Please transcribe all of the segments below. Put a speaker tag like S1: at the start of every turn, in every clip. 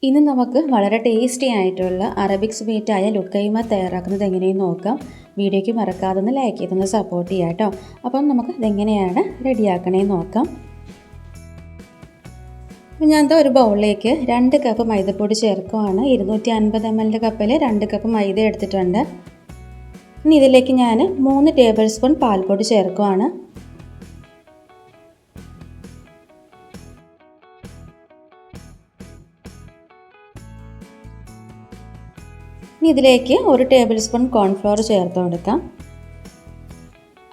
S1: ഇന്ന് നമുക്ക് വളരെ ടേസ്റ്റി ആയിട്ടുള്ള അറബിക് സ്വീറ്റായ ലുക്കൈമ തയ്യാറാക്കുന്നത് എങ്ങനെയെന്ന് നോക്കാം. വീഡിയോയ്ക്ക് മറക്കാതെ ഒന്ന് ലൈക്ക് ചെയ്തൊന്ന് സപ്പോർട്ട് ചെയ്യാം കേട്ടോ. അപ്പം നമുക്ക് ഇതെങ്ങനെയാണ് റെഡിയാക്കണേന്ന് നോക്കാം. അപ്പം ഞാൻ ഒരു ബൗളിലേക്ക് 2 കപ്പ് മൈദപ്പൊടി ചേർക്കുവാണ്. 250 ml കപ്പിൽ 2 കപ്പ് മൈദ എടുത്തിട്ടുണ്ട്. ഇനി ഇതിലേക്ക് ഞാൻ 3 ടേബിൾ സ്പൂൺ പാൽപ്പൊടി ചേർക്കുവാണ്. ഇനി ഇതിലേക്ക് 1 ടേബിൾ സ്പൂൺ കോൺഫ്ലവർ ചേർത്ത് കൊടുക്കാം.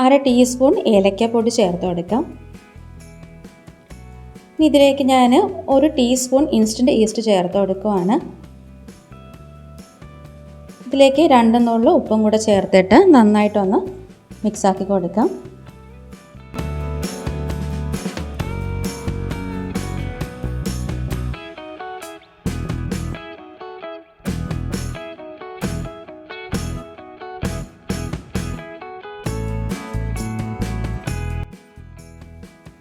S1: 1/2 ടീസ്പൂൺ ഏലക്കപ്പൊടി ചേർത്ത് കൊടുക്കാം. ഇനി ഇതിലേക്ക് ഞാൻ 1 ടീസ്പൂൺ ഇൻസ്റ്റൻറ്റ് ഈസ്റ്റ് ചേർത്ത് കൊടുക്കുവാണ്. ഇതിലേക്ക് 2 നുള്ളു ഉപ്പും കൂടെ ചേർത്തിട്ട് നന്നായിട്ടൊന്ന് മിക്സാക്കി കൊടുക്കാം.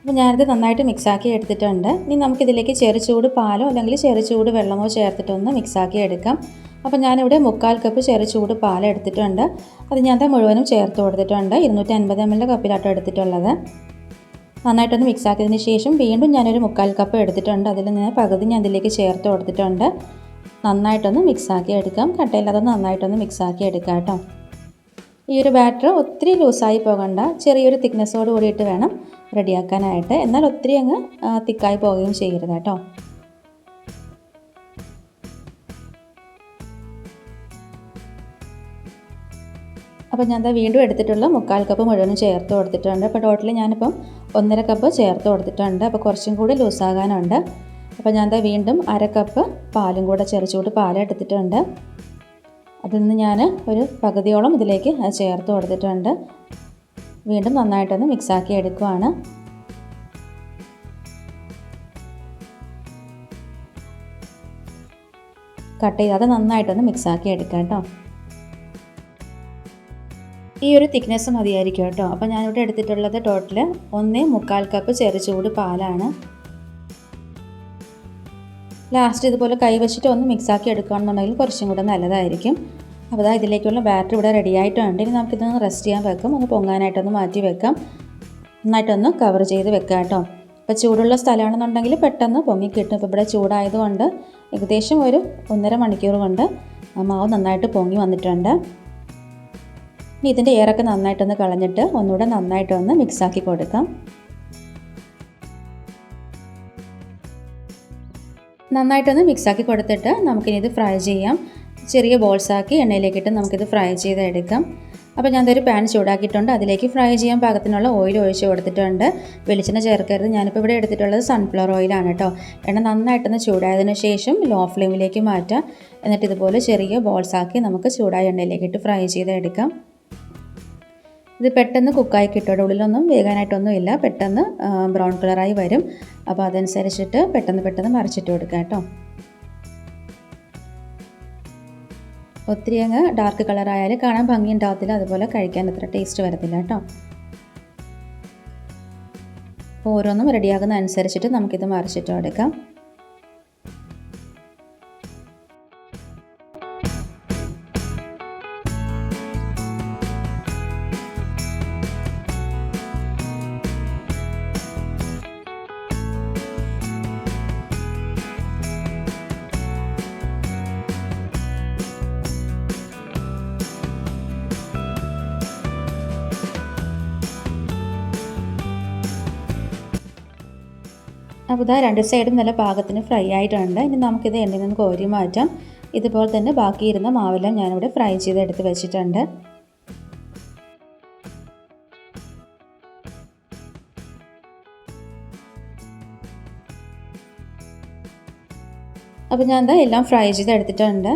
S1: അപ്പോൾ ഞാനിത് നന്നായിട്ട് മിക്സാക്കി എടുത്തിട്ടുണ്ട്. ഇനി നമുക്കിതിലേക്ക് ചെറുചൂട് പാലോ അല്ലെങ്കിൽ ചെറുചൂട് വെള്ളമോ ചേർത്തിട്ടൊന്ന് മിക്സാക്കി എടുക്കാം. അപ്പോൾ ഞാനിവിടെ 1/4 കപ്പ് ചെറുചൂട് പാൽ എടുത്തിട്ടുണ്ട്. അത് ഞാൻ മുഴുവനും ചേർത്ത് കൊടുത്തിട്ടുണ്ട്. 250 ml കപ്പിലാട്ടോ എടുത്തിട്ടുള്ളത്. നന്നായിട്ടൊന്ന് മിക്സാക്കിയതിന് ശേഷം വീണ്ടും ഞാനൊരു 1/4 കപ്പ് എടുത്തിട്ടുണ്ട്. അതിൽ നിന്ന് പകുതി ഞാൻ ഇതിലേക്ക് ചേർത്ത് കൊടുത്തിട്ടുണ്ട്. നന്നായിട്ടൊന്ന് മിക്സാക്കി എടുക്കാം. കട്ടയില്ലാതെ നന്നായിട്ടൊന്ന് മിക്സാക്കി എടുക്കാം കേട്ടോ. ഈ ഒരു ബാറ്റർ ഒത്തിരി ലൂസായി പോകണ്ട, ചെറിയൊരു തിക്നെസ്സോട് കൂടിയിട്ട് വേണം റെഡിയാക്കാനായിട്ട്. എന്നാൽ ഒത്തിരി അങ്ങ് തിക്കായി പോവുകയും ചെയ്യരുത് കേട്ടോ. അപ്പോൾ ഞാൻ വീണ്ടും എടുത്തിട്ടുള്ള 1/4 കപ്പ് മുഴുവനും ചേർത്ത് കൊടുത്തിട്ടുണ്ട്. അപ്പോൾ ടോട്ടലി ഞാനിപ്പം 1.5 കപ്പ് ചേർത്ത് കൊടുത്തിട്ടുണ്ട്. അപ്പോൾ കുറച്ചും കൂടി ലൂസാകാനുണ്ട്. അപ്പോൾ ഞാൻ വീണ്ടും 1/2 കപ്പ് പാലും കൂടെ ചെറുചൂട് പാൽ എടുത്തിട്ടുണ്ട്. അതിൽ നിന്ന് ഞാൻ ഒരു പകുതിയോളം ഇതിലേക്ക് ചേർത്ത് കൊടുത്തിട്ടുണ്ട്. വീണ്ടും നന്നായിട്ടൊന്ന് മിക്സാക്കി എടുക്കുവാണ്. കട്ട് ചെയ്യാതെ നന്നായിട്ടൊന്ന് മിക്സാക്കി എടുക്കാം കേട്ടോ. ഈ ഒരു തിക്നെസ് മതിയായിരിക്കും കേട്ടോ. അപ്പോൾ ഞാനിവിടെ എടുത്തിട്ടുള്ളത് ടോട്ടൽ 1.25 കപ്പ് ചെറുചൂട് പാലാണ്. ലാസ്റ്റ് ഇതുപോലെ കൈ വെച്ചിട്ട് ഒന്ന് മിക്സാക്കി എടുക്കുകയാണെന്നുണ്ടെങ്കിൽ കുറച്ചും കൂടെ നല്ലതായിരിക്കും. അപ്പോൾ ഇതിലേക്കുള്ള ബാറ്റർ ഇവിടെ റെഡി ആയിട്ടുണ്ട്. ഇനി നമുക്കിതൊന്ന് റെസ്റ്റ് ചെയ്യാൻ വെക്കാം. ഒന്ന് പൊങ്ങാനായിട്ടൊന്ന് മാറ്റി വെക്കാം. നന്നായിട്ടൊന്ന് കവർ ചെയ്ത് വെക്കാം കേട്ടോ. ഇപ്പോൾ ചൂടുള്ള സ്ഥലമാണെന്നുണ്ടെങ്കിൽ പെട്ടെന്ന് പൊങ്ങി കിട്ടും. ഇപ്പോൾ ഇവിടെ ചൂടായതുകൊണ്ട് ഏകദേശം ഒരു 1.5 മണിക്കൂർ കൊണ്ട് മാവ് നന്നായിട്ട് പൊങ്ങി വന്നിട്ടുണ്ട്. ഇനി ഇതിൻ്റെ എയറൊക്കെ നന്നായിട്ടൊന്ന് കളഞ്ഞിട്ട് ഒന്നുകൂടെ നന്നായിട്ടൊന്ന് മിക്സാക്കി കൊടുക്കാം. നന്നായിട്ടൊന്ന് മിക്സാക്കി കൊടുത്തിട്ട് നമുക്കിനി ഇത് ഫ്രൈ ചെയ്യാം. ചെറിയ ബോൾസാക്കി എണ്ണയിലേക്കിട്ട് നമുക്കിത് ഫ്രൈ ചെയ്തെടുക്കാം. അപ്പോൾ ഞാനൊരു പാൻ ചൂടാക്കിയിട്ടുണ്ട്. അതിലേക്ക് ഫ്രൈ ചെയ്യാൻ പാകത്തിനുള്ള ഓയിൽ ഒഴിച്ച് കൊടുത്തിട്ടുണ്ട്. വെളിച്ചെണ്ണ ചേർക്കരുത്. ഞാനിപ്പോൾ ഇവിടെ എടുത്തിട്ടുള്ളത് സൺഫ്ലവർ ഓയിലാണ് കേട്ടോ. എണ്ണ നന്നായിട്ടൊന്ന് ചൂടായതിന് ശേഷം ലോ ഫ്ലെയിമിലേക്ക് മാറ്റാം. എന്നിട്ട് ഇതുപോലെ ചെറിയ ബോൾസാക്കി നമുക്ക് ചൂടായ എണ്ണയിലേക്കിട്ട് ഫ്രൈ ചെയ്തെടുക്കാം. ഇത് പെട്ടെന്ന് കുക്കായി കിട്ടും. ഉള്ളിലൊന്നും വേകാനായിട്ടൊന്നും ഇല്ല. പെട്ടെന്ന് ബ്രൗൺ കളറായി വരും. അപ്പോൾ അതനുസരിച്ചിട്ട് പെട്ടെന്ന് മറിച്ചിട്ട് കൊടുക്കാം കേട്ടോ. ഒത്തിരി അങ്ങ് ഡാർക്ക് കളറായാൽ കാണാൻ ഭംഗി ഉണ്ടാകത്തില്ല. അതുപോലെ കഴിക്കാൻ അത്ര ടേസ്റ്റ് വരത്തില്ല കേട്ടോ. ഓരോന്നും റെഡിയാകുന്ന അനുസരിച്ചിട്ട് നമുക്കിത് മറിച്ചിട്ട് കൊടുക്കാം. അപ്പോൾ ഇതാ 2 സൈഡും നല്ല പാകത്തിന് ഫ്രൈ ആയിട്ടുണ്ട്. ഇനി നമുക്കിത് എണ്ണയിൽ നിന്ന് കോരി മാറ്റാം. ഇതുപോലെ തന്നെ ബാക്കിയിരുന്ന മാവെല്ലാം ഞാനിവിടെ ഫ്രൈ ചെയ്ത് എടുത്ത് വെച്ചിട്ടുണ്ട്. അപ്പോൾ ഞാൻ എല്ലാം ഫ്രൈ ചെയ്ത് എടുത്തിട്ടുണ്ട്.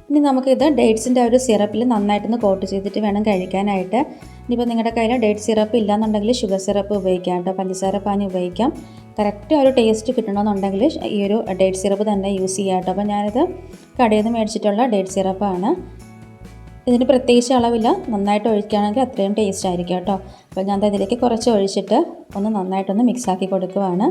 S1: ഇനി നമുക്കിത് ഡേറ്റ്സിൻ്റെ ഒരു സിറപ്പിൽ നന്നായിട്ടൊന്ന് കോട്ട് ചെയ്തിട്ട് വേണം കഴിക്കാനായിട്ട്. ഇനിയിപ്പോൾ നിങ്ങളുടെ കയ്യിൽ ഡേറ്റ് സിറപ്പ് ഇല്ലയെന്നുണ്ടെങ്കിൽ ഷുഗർ സിറപ്പ് ഉപയോഗിക്കാം കേട്ടോ. പഞ്ചസാര പാനി ഉപയോഗിക്കാം. കറക്റ്റ് ഒരു ടേസ്റ്റ് കിട്ടണമെന്നുണ്ടെങ്കിൽ ഈ ഒരു ഡേറ്റ് സിറപ്പ് തന്നെ യൂസ് ചെയ്യാം കേട്ടോ. അപ്പോൾ ഞാനിത് കടയിൽ നിന്ന് മേടിച്ചിട്ടുള്ള ഡേറ്റ് സിറപ്പാണ്. ഇതിന് പ്രത്യേകിച്ച് അളവില്ല. നന്നായിട്ട് ഒഴിക്കുകയാണെങ്കിൽ അത്രയും ടേസ്റ്റ് ആയിരിക്കും കേട്ടോ. അപ്പോൾ ഞാൻ ഇതിലേക്ക് കുറച്ച് ഒഴിച്ചിട്ട് ഒന്ന് നന്നായിട്ടൊന്ന് മിക്സാക്കി കൊടുക്കുവാണ്.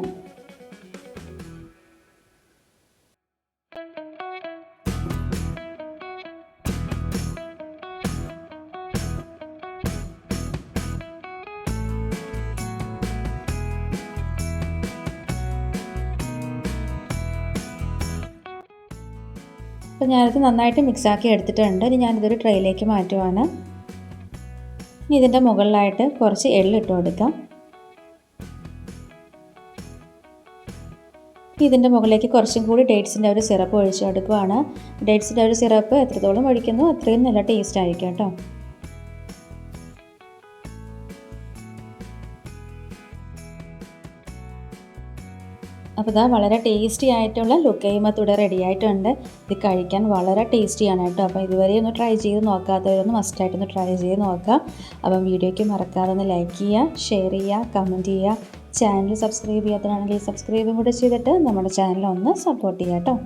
S1: അപ്പോൾ ഞാനിത് നന്നായിട്ട് മിക്സാക്കി എടുത്തിട്ടുണ്ട്. ഇനി ഞാനിതൊരു ട്രേയിലേക്ക് മാറ്റുവാണ്. ഇനി ഇതിൻ്റെ മുകളിലായിട്ട് കുറച്ച് എള്ളിട്ട് കൊടുക്കാം. ഇതിൻ്റെ മുകളിലേക്ക് കുറച്ചും കൂടി ഡേറ്റ്സിൻ്റെ ഒരു സിറപ്പ് ഒഴിച്ച് കൊടുക്കുവാണ്. ഡേറ്റ്സിൻ്റെ ഒരു സിറപ്പ് എത്രത്തോളം ഒഴിക്കുന്നു അത്രയും നല്ല ടേസ്റ്റ് ആയിരിക്കും കേട്ടോ. അപ്പോൾ ഇതാ വളരെ ടേസ്റ്റി ആയിട്ടുള്ള ലുക്കൈമത്ത് ഇവിടെ റെഡി ആയിട്ടുണ്ട്. ഇത് കഴിക്കാൻ വളരെ ടേസ്റ്റിയാണ് കേട്ടോ. അപ്പോൾ ഇതുവരെ ഒന്ന് ട്രൈ ചെയ്ത് നോക്കാത്തവരൊന്ന് മസ്റ്റായിട്ടൊന്ന് ട്രൈ ചെയ്ത് നോക്കാം. അപ്പം വീഡിയോയ്ക്ക് മറക്കാതെ ഒന്ന് ലൈക്ക് ചെയ്യുക, ഷെയർ ചെയ്യുക, കമൻറ്റ് ചെയ്യുക. ചാനൽ സബ്സ്ക്രൈബ് ചെയ്യാത്തതാണെങ്കിൽ സബ്സ്ക്രൈബും കൂടെ ചെയ്തിട്ട് നമ്മുടെ ചാനൽ ഒന്ന് സപ്പോർട്ട് ചെയ്യാം കേട്ടോ.